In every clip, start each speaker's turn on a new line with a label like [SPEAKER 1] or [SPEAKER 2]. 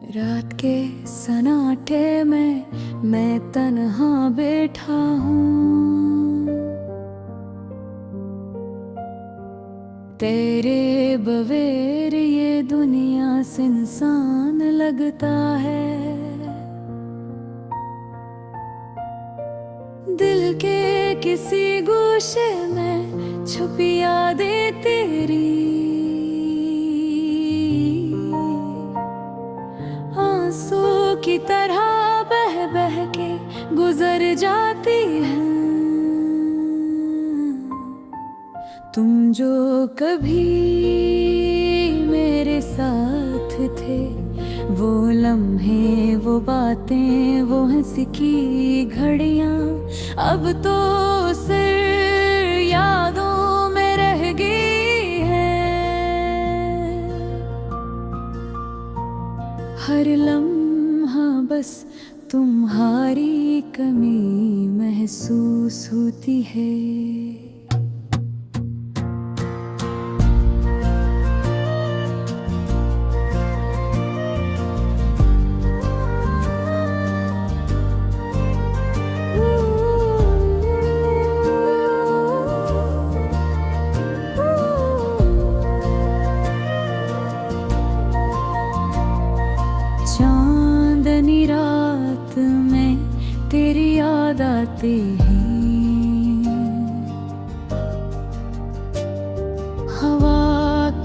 [SPEAKER 1] रात के सन्नाटे में मैं तन्हा बैठा हूँ, तेरे बगैर ये दुनिया सुनसान लगता है। दिल के किसी गोशे में छुपी यादें तेरी, की तरह बह बह के गुजर जाती हैं। तुम जो कभी मेरे साथ थे, वो लम्हे, वो बातें, वो हंसी की घड़ियां अब तो सिर्फ यादों में रह गई हैं। हर लम्हा बस तुम्हारी कमी महसूस होती है। चांदनी रात में तेरी याद आती है, हवा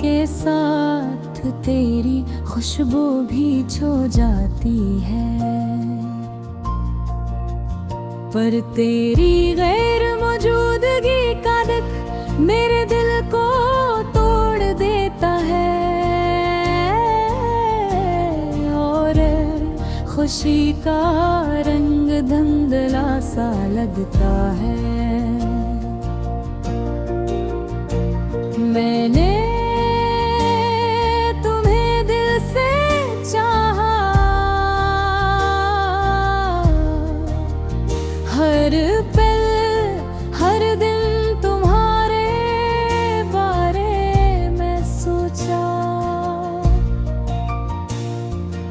[SPEAKER 1] के साथ तेरी खुशबू भी छो जाती है। पर तेरी गैर मौजूदगी का दुख मेरे दिल को तोड़ देता है, खुशी का रंग धुंधला सा लगता है। मैंने तुम्हें दिल से चाहा, हर पल हर दिन तुम्हारे बारे में सोचा।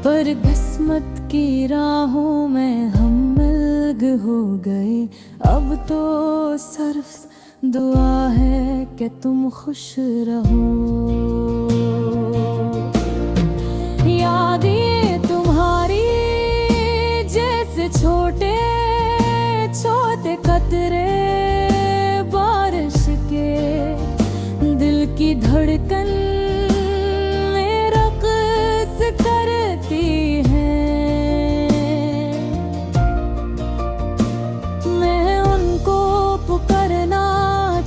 [SPEAKER 1] पर किस्मत की राहों में हम मिल हो गए, अब तो सिर्फ दुआ है कि तुम खुश रहो। यादें तुम्हारी जैसे छोटे छोटे कतरे बारिश के, दिल की धड़कन में रक़्स करती है।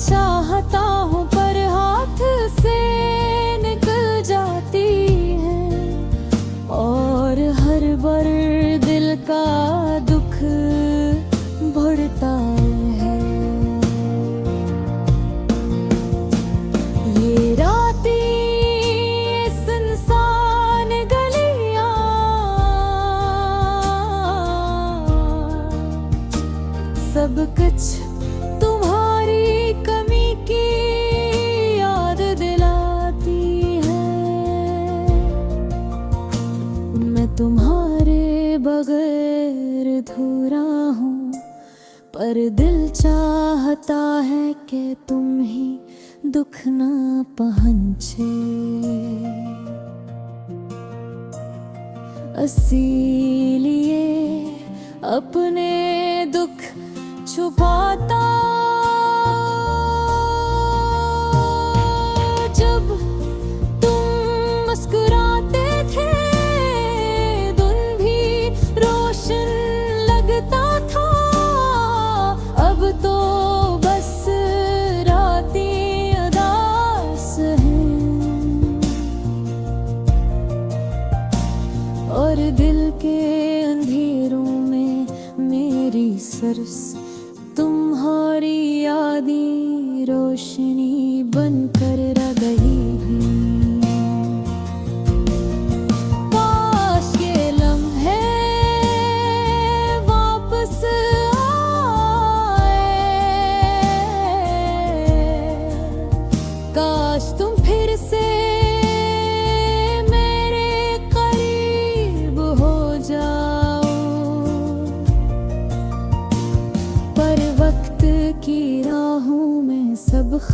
[SPEAKER 1] चाहता हूँ पर हाथ से निकल जाती है, और हर बार दिल का दुख बढ़ता है। ये रातें, सुनसान गलियां, सब कुछ तुम्हारे बगैर अधूरा हूँ, पर दिल चाहता है कि तुम ही दुख ना पहुँचे। इसीलिए अपने दुख छुपाता, जब तुम मुस्कुराते थे लगता था। अब तो बस रातें उदास हैं, और दिल के अंधेरों में मेरी सिर्फ तुम्हारी यादें रोशनी बनकर रह गई।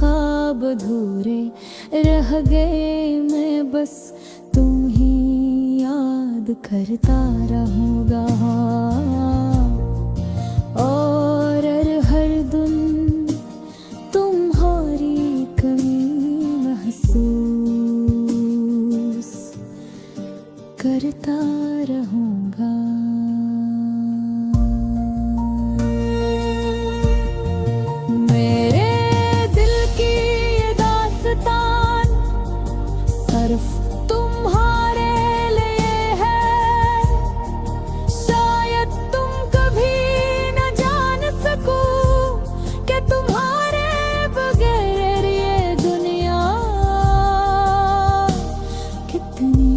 [SPEAKER 1] ख्वाब अधूरे रह गए, मैं बस तुम ही याद करता रहूँगा। और हर दिन तुम्हारी कमी महसूस करता रहूँगा। मेरे दिल की ये दास्तान सिर्फ तुम्हारे लिए है, शायद तुम कभी न जान सको कि तुम्हारे बगैर ये दुनिया कितनी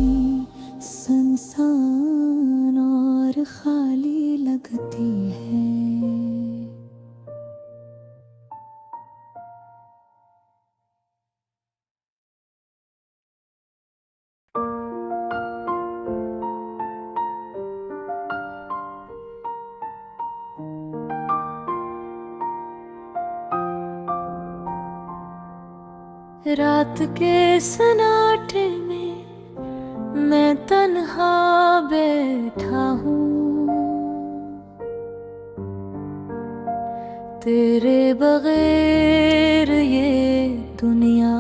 [SPEAKER 1] सुनसान और खाली लगती है। रात के सन्नाटे में मैं तन्हा बैठा हूँ, तेरे बगैर ये दुनिया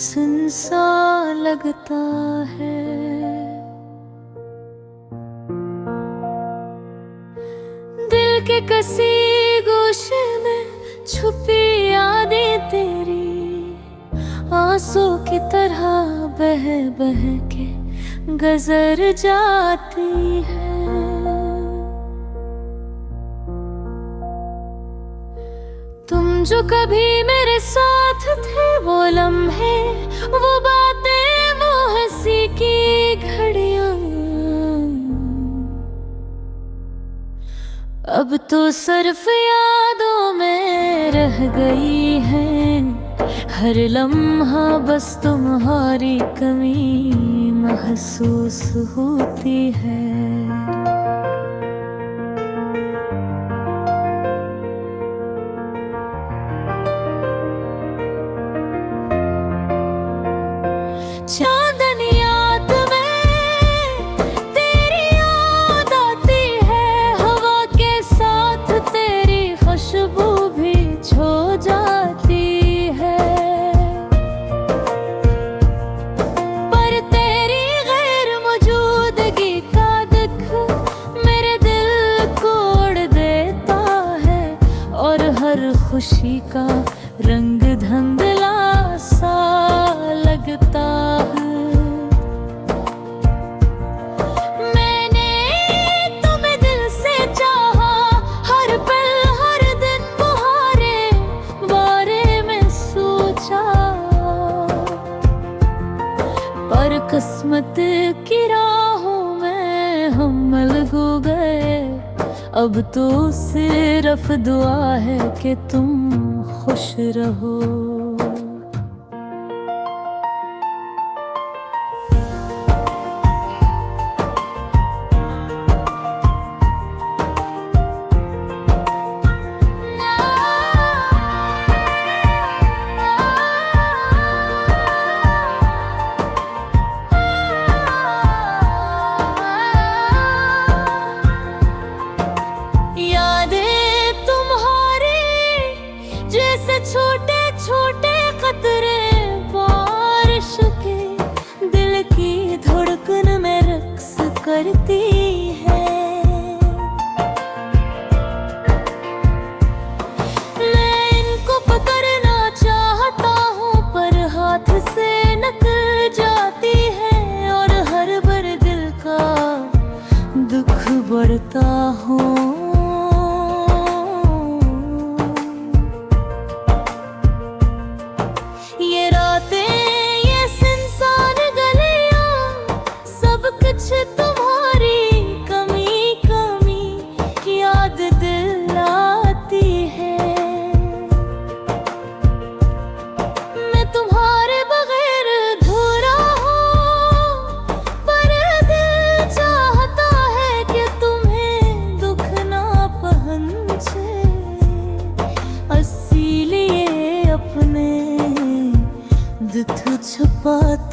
[SPEAKER 1] सुनसान लगता है। दिल के किसी गोशे में छुपी यादें तेरी आंसू की तरह बह बह के गुजर जाती है। तुम जो कभी मेरे साथ थे, वो लम्हे, वो बातें, वो हंसी की घड़ियां अब तो सिर्फ यादों में रह गई हैं। हर लम्हा बस तुम्हारी कमी महसूस होती है। चांदनी रात में तेरी याद आती है, हवा के साथ तेरी खुशबू भी छो जाती है। पर तेरी गैर मौजूदगी का दुख मेरे दिल को उड़ देता है, और हर खुशी का रंग धुंधला सा लगता है। मैंने तुम्हें दिल से चाहा, हर पल हर दिन तुम्हारे बारे में सोचा, पर किस्मत की राहों में हम अलग हो गए। अब तो सिर्फ दुआ है कि तुम खुश रहो। छोटे छोटे कतरे बारिश के दिल की धड़कन में रक्स करती है। मैं इनको पकड़ना चाहता हूँ, पर हाथ से निकल जाती है, और हर बार दिल का दुख बढ़ता हूँ। तुम्हारी कमी कमी याद दिलाती है। मैं तुम्हारे बगैर अधूरा हूँ, पर दिल चाहता है कि तुम्हें दुख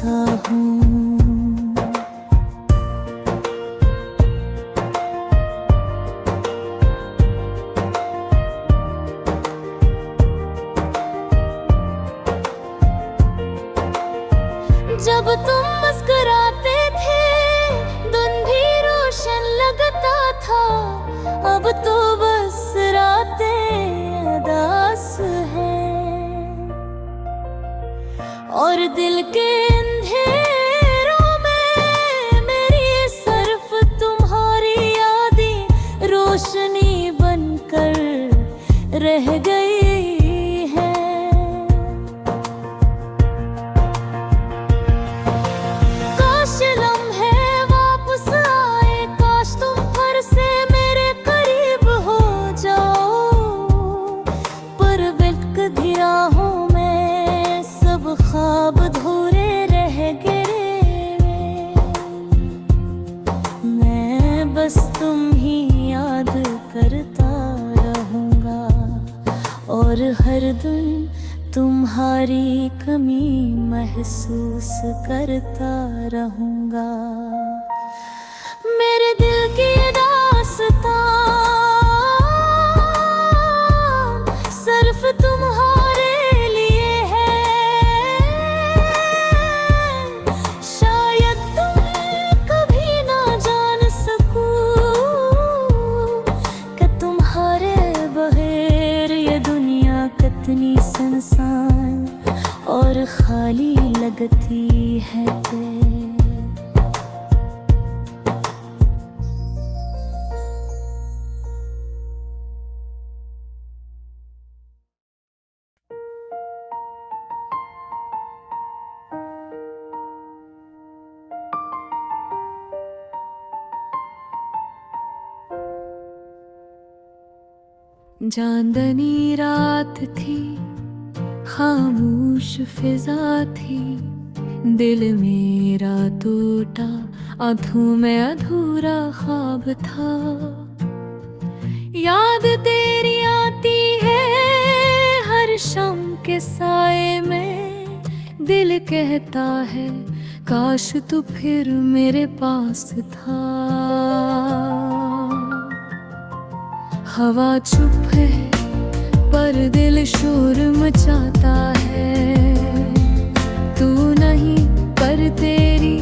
[SPEAKER 1] सोचता हूँ। जब तुम मुस्कुराते थे दिन भी रोशन लगता था, अब तो बस रातें उदास हैं और दिल के अंधेरों में मेरी सिर्फ तुम्हारी यादें रोशनी बनकर रह गई। ख्वाब धूरे रह गए, मैं बस तुम ही याद करता रहूँगा और हर दिन तुम्हारी कमी महसूस करता रहूँगा। मेरे दिल की दास्तां सिर्फ तुम्हारे कितनी सुनसान और खाली लगती है। चांदनी रात थी, खामोश फिजा थी, दिल मेरा टूटा, आँखों में अधूरा ख्वाब था। याद तेरी आती है हर शाम के साए में, दिल कहता है काश तू फिर मेरे पास था। हवा चुप है पर दिल शोर मचाता है, तू नहीं पर तेरी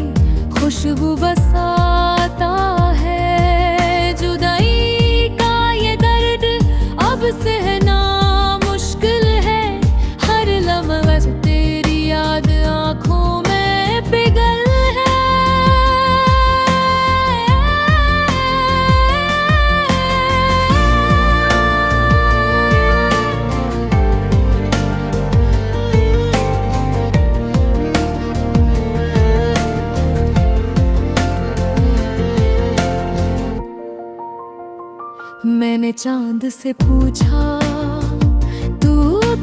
[SPEAKER 1] खुशबू बसाता है। जुदाई का ये दर्द अब सहना मुश्किल है, हर लम्हा तेरी याद आँखों में पिघल मैंने चांद से पूछा तू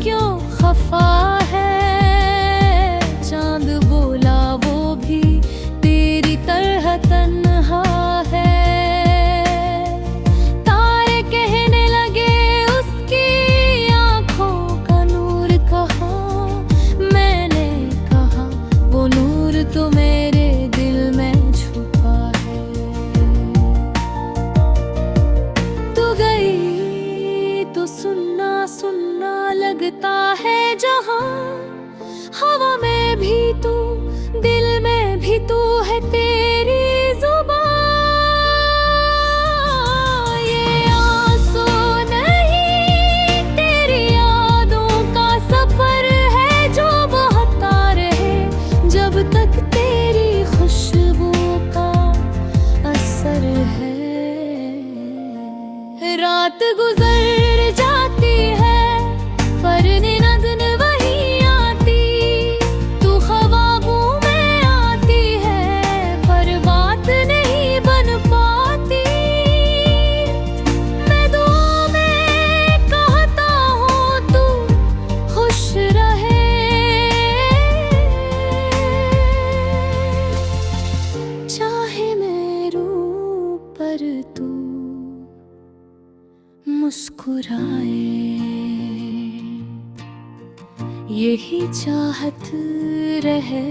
[SPEAKER 1] क्यों खफा है, चांद बोला वो भी तेरी तरह तन्हा है। तारे कहने लगे उसकी आंखों का नूर कहाँ, मैंने कहा वो नूर तो मेरे दिल में छुपा है। तो सुनना सुनना लगता है जहां, हवा में भी तू दिल में भी तू है, तेरी जुबान। ये आंसू नहीं तेरी यादों का सफर है जो बहता रहे, जब तक तेरी खुशबू का असर है। रात गुजर जाती है पर नींद वही आती, तू ख्वाबों में आती है पर बात नहीं बन पाती। मैं दुआ में कहता हूँ तू खुश रहे, चाहे मैं रूं पर तू मुस्कुराए, यही चाहत रहे।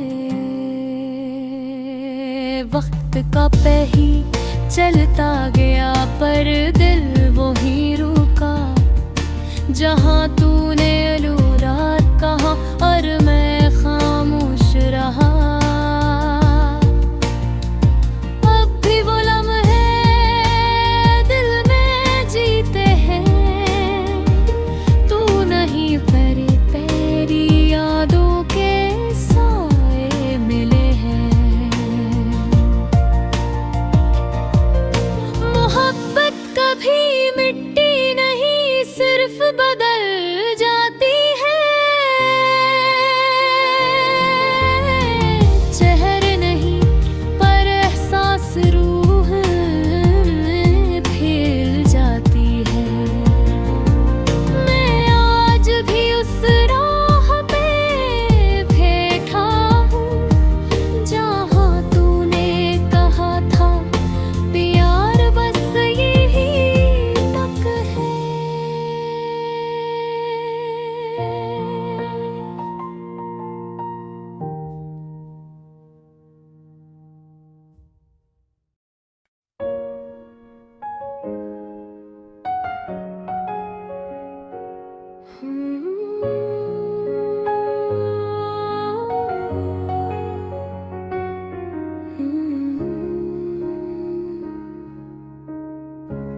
[SPEAKER 1] वक्त का पहिया चलता गया पर दिल वो ही रुका। जहाँ तूने लो रात कहा और मैं खामोश रहा। अब भी वो लम्हे दिल में जीते हैं। तू नहीं परी तेरी यादों के साए मिले हैं। मोहब्बत कभी मिटती नहीं, सिर्फ बदल जाती है। चेहरे नहीं पर एहसास रूह में फैल जाती है। मैं आज भी उस राह पे बैठा हूँ जहाँ तूने कहा था प्यार बस यही तक है।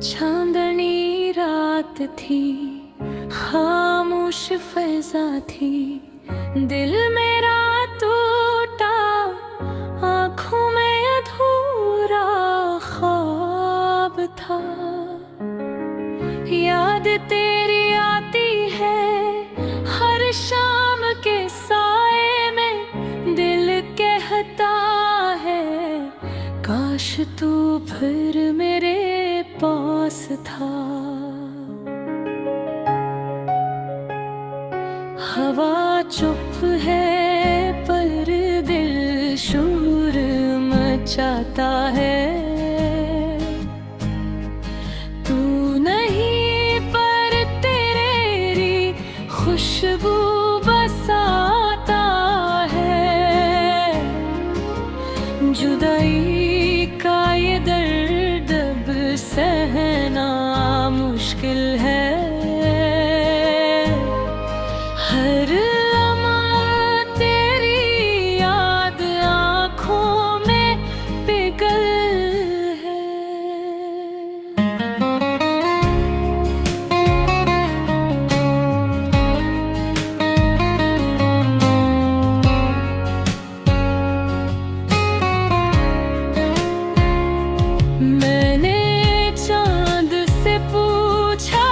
[SPEAKER 1] चांदनी रात थी, खामोश फैज़ा थी। दिल मेरा टूटा, आँखों में अधूरा ख्वाब था। याद तेरी आती है हर शाम के साए में। दिल कहता है काश तू फिर मेरे पास था। हवा चुप है पर दिल शोर मचाता है। तू नहीं पर तेरी खुशबू बसाता है। जुदाई का ये दर्द अब सहना मुश्किल है। हर लम्हा तेरी याद आँखों में पिघल है। मैंने चांद से पूछा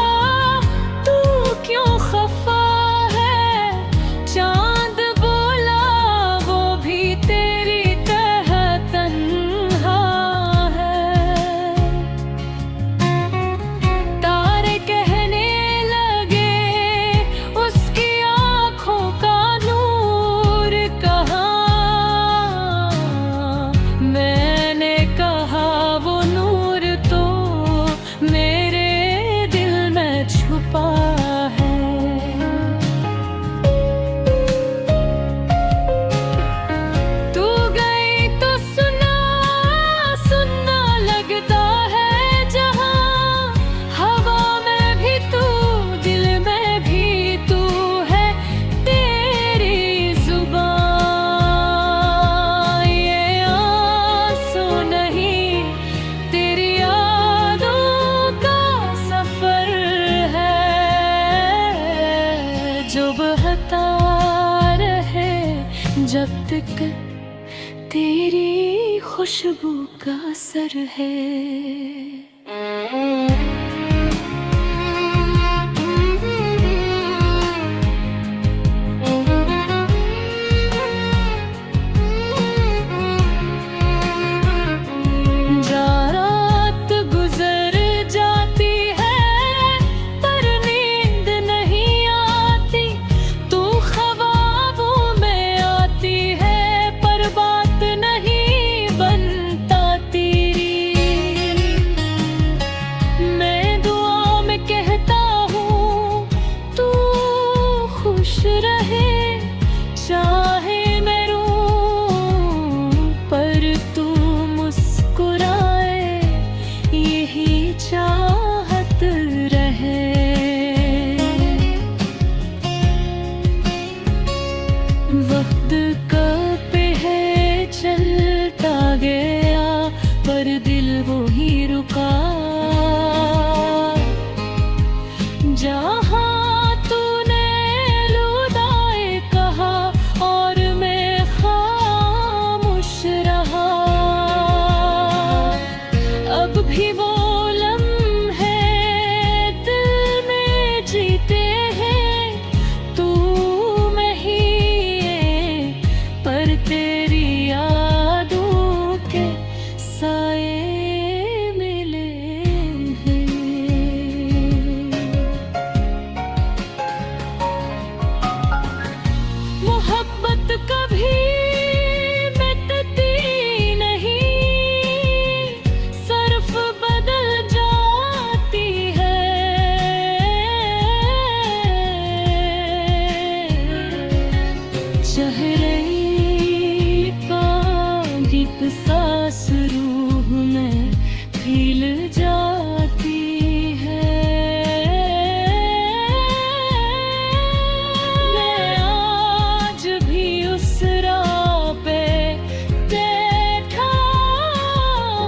[SPEAKER 1] तू क्यों खफा है। चांद बोला वो भी तेरी तरह तन्हा है। तारे कहने लगे उसकी आँखों का नूर कहाँ। मैंने कहा वो नूर तो मेरे दिल में छुपा है। तू गई तो सुना सुना लगता है जहाँ। हवा में भी तू, दिल में भी तू है। तेरी जुबान ये आंसू नहीं, तेरी यादों का सफर है जो बहता रहे जब तक तेरी खुशबू का असर है। रात गुजर जाती है पर नींद नहीं आती। तू ख्वाबों में आती है पर बात नहीं बनता तेरी। वक्त कब पे है चलता गया, पर दिल वो ही रुका। जहाँ तूने लुदाए कहा और मैं खामोश रहा, अब भी वो लम्हे दिल में जीते हैं। तू मैं ही है, पर तेरी यादों के साए मिले हैं। मोहब्बत कभी मिटती नहीं, सिर्फ बदल जाती है। चेहरे का भी सांस रूह में खिल जाती है। मैं आज भी उस राह पे बैठा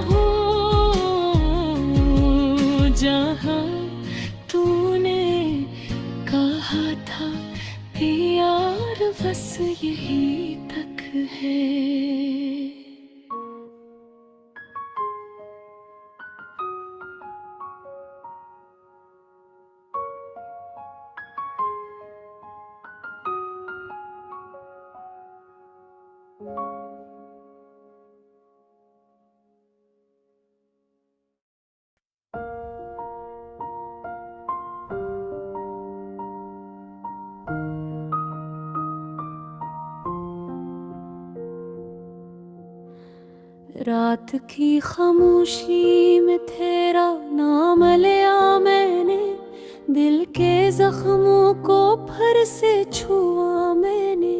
[SPEAKER 1] हूँ, जहाँ तूने कहा था यार बस यही तक है। रात की खामोशी में तेरा नाम लिया मैंने, दिल के जख्मों को फिर से छुआ मैंने।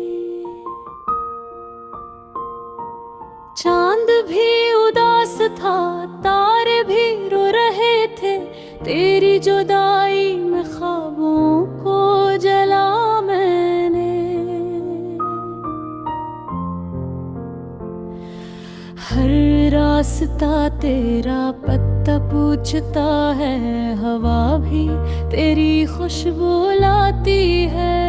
[SPEAKER 1] चांद भी उदास था, तारे भी रो रहे थे, तेरी जुदाई में ख्वाबों को जला मैंने। हर रास्ता तेरा पत्ता पूछता है, हवा भी तेरी खुशबू लाती है।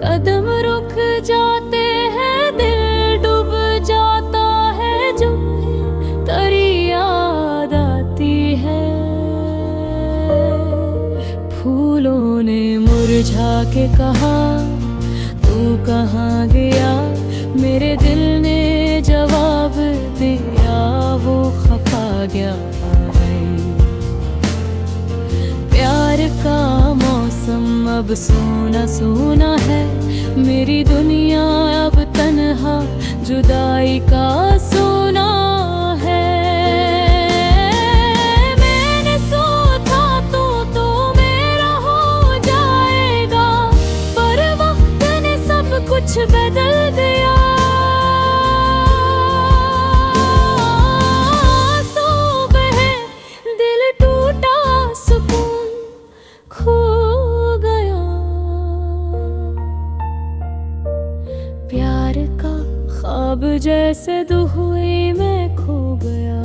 [SPEAKER 1] कदम रुक जाते हैं, दिल डूब जाता है, जो तेरी याद आती है। फूलों ने मुरझा के कहा तू कहाँ गया, मेरे दिल ने जवाब दिया वो खफा गया है। प्यार का मौसम अब सूना सूना है, मेरी दुनिया अब तन्हा जुदाई का सोना है। मैंने सोचा तो मेरा हो जाएगा, पर वक्त ने सब कुछ बदल दिया। सुबह दिल टूटा, सुकून खो गया, प्यार का ख्वाब जैसे दुहुई में खो गया।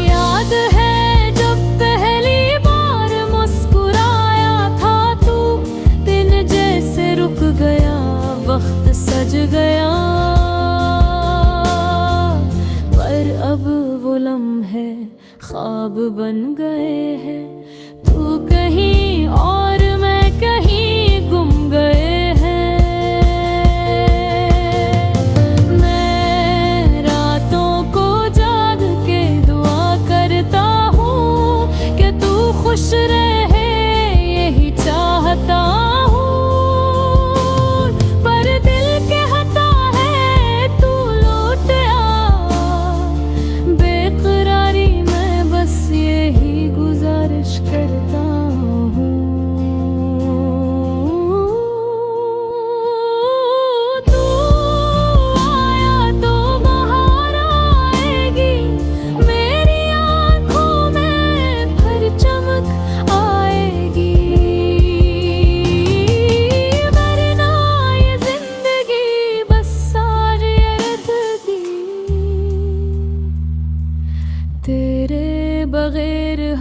[SPEAKER 1] याद है जब पहली बार मुस्कुराया था तू, दिन जैसे रुक गया, वक्त सज गया, पर अब वो लम्हे ख्वाब बन गए हैं। तू कहीं और मैं कहीं गुम गए हैं। मैं रातों को जाग के दुआ करता हूँ कि तू खुश रहे, यही चाहता हूँ, पर दिल कहता है तू लौट आ। बेकरारी में बस यही गुजारिश करता हूँ।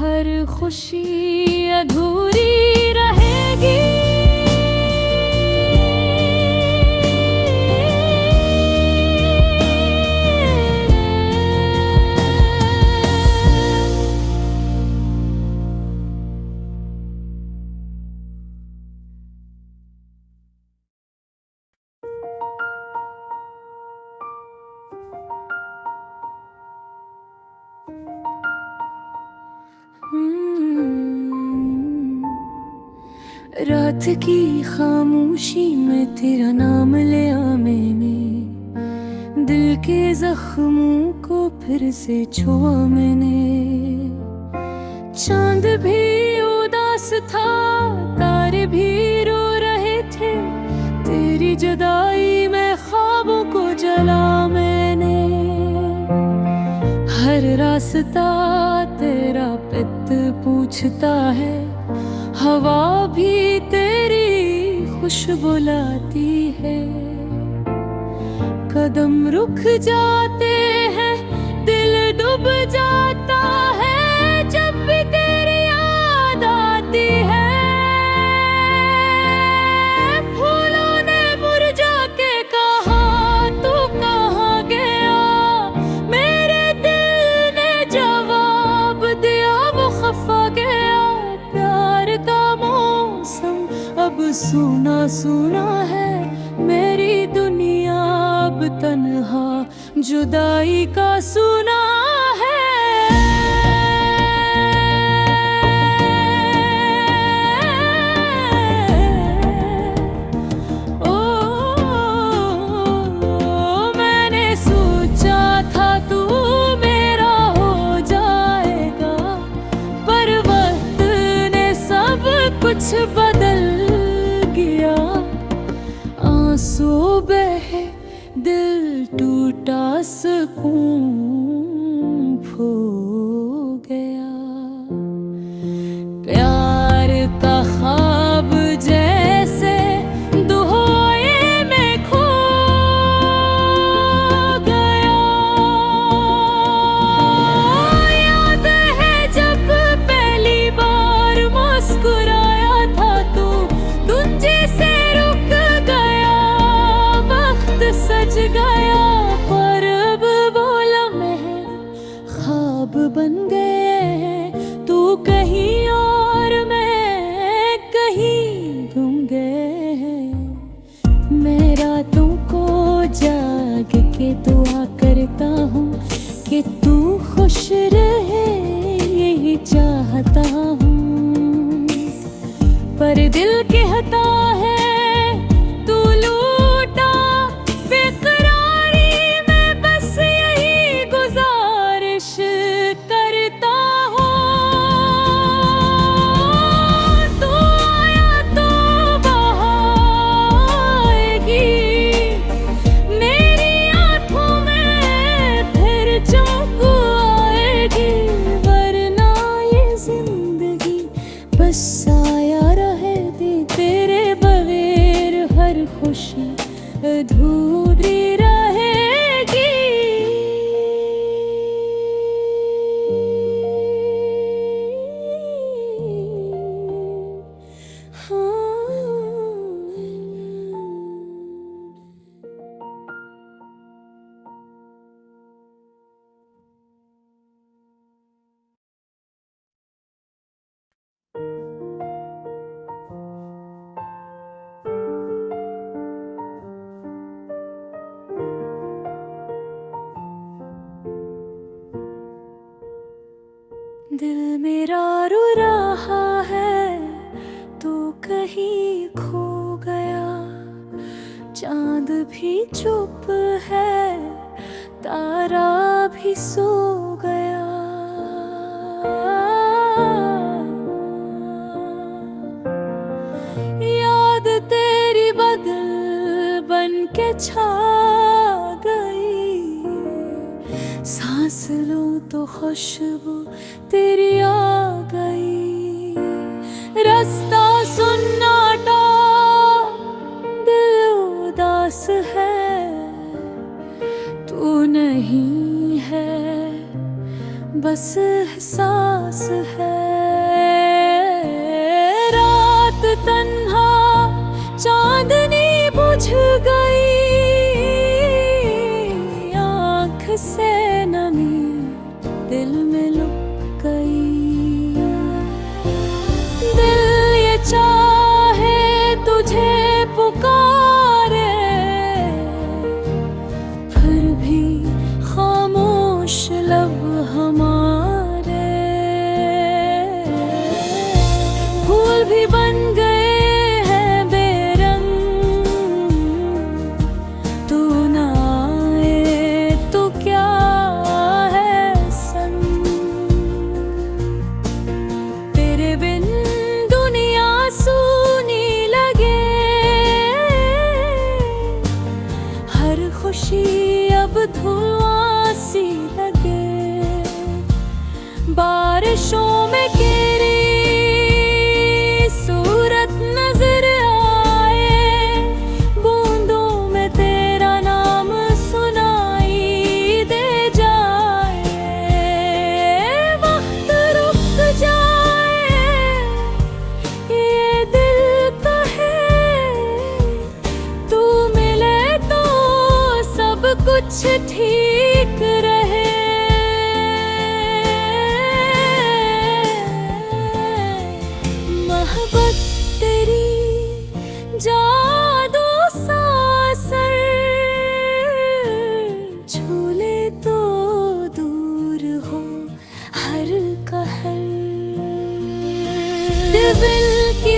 [SPEAKER 1] हर खुशी अधूरी रहेगी। रात की खामोशी में तेरा नाम लिया मैंने, दिल के जख्मों को फिर से छुआ मैंने। चांद भी उदास था, तारे भी रो रहे थे, तेरी जुदाई में ख्वाबों को जला मैंने। हर रास्ता तेरा पित पूछता है, हवा भी तेरी खुशबू लाती है। कदम रुक जाते हैं, दिल डूब जाता है, जब भी तेरी याद आती है। फूलों ने मुरझा के कहा तू कहाँ गया, मेरे दिल ने जवाब दिया वो खफा गया। प्यार का मौसम अब सूना सूना है, मेरी दुनिया अब तन्हा जुदाई का सूना है। ओ, मैंने सोचा था तू मेरा हो जाएगा, पर वक्त ने सब कुछ बदल गया। आंसू बहे, दिल टूटा, सुकून खो गया। प्यार का ख्वाब जैसे दुहोए में खो गया। याद है जब पहली बार मुस्कुराया था तू, तुझे से रुक गया, वक्त सज गया। पर अब बोला मैं ख्वाब बन गए हैं, तू कहीं और मैं कहीं गुम गए हैं। मैं रातों को जाग के दुआ करता हूँ कि तू खुश रहे, यही चाहता हूँ। पर दिल कहता है तू लूटा बेकरारी में, बस यही गुजारिश करता हूँ। तू आया तो बहाएगी मेरी आँखों में, फिर चमक आएगी। वरना ये जिंदगी बस साया रहेगी, तेरे बगैर हर खुशी अधूरी रहेगी। दिल मेरा रो रहा है, तू कहीं खो गया। चांद भी चुप है, तारा भी सो गया। याद तेरी बदल बन के छा गई, सांस लूं तो खुशबू तेरी आ गई। रास्ता सुन्नाटा, दिल उदास है, तू नहीं है, बस एहसास है।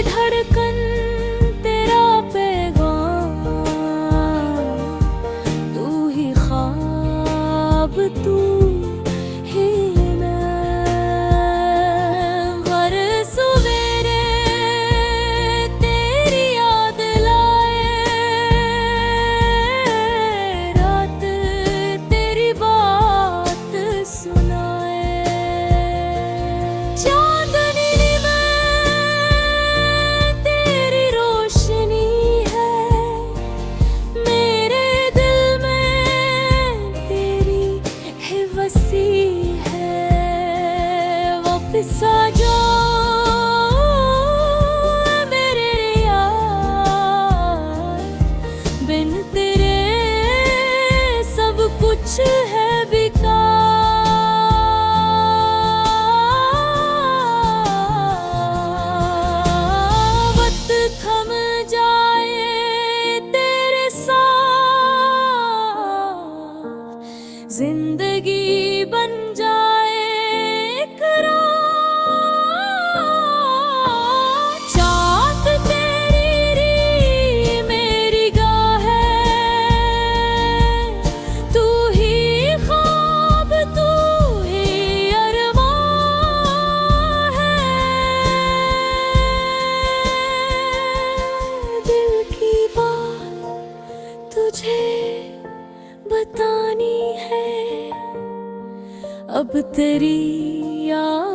[SPEAKER 1] धड़कन तेरा पैगाम, तू ही ख्वाब तू ही मैं। हर सवेरे तेरी याद लाए, रात तेरी बात सुनाए। चांदनी में तेरी रोशनी है, मेरे दिल में तेरी है वसी है। वापिस आ जाओ मेरे यार, बिन तेरे सब कुछ है बेकार। वक्त थम जाए तेरे साथ, जिंदगी बन जाए एक रात। चाहत तेरी मेरी गाहें, तू ही ख्वाब तू ही अरमान है। दिल की बात तुझे बतानी है, अब तेरी याद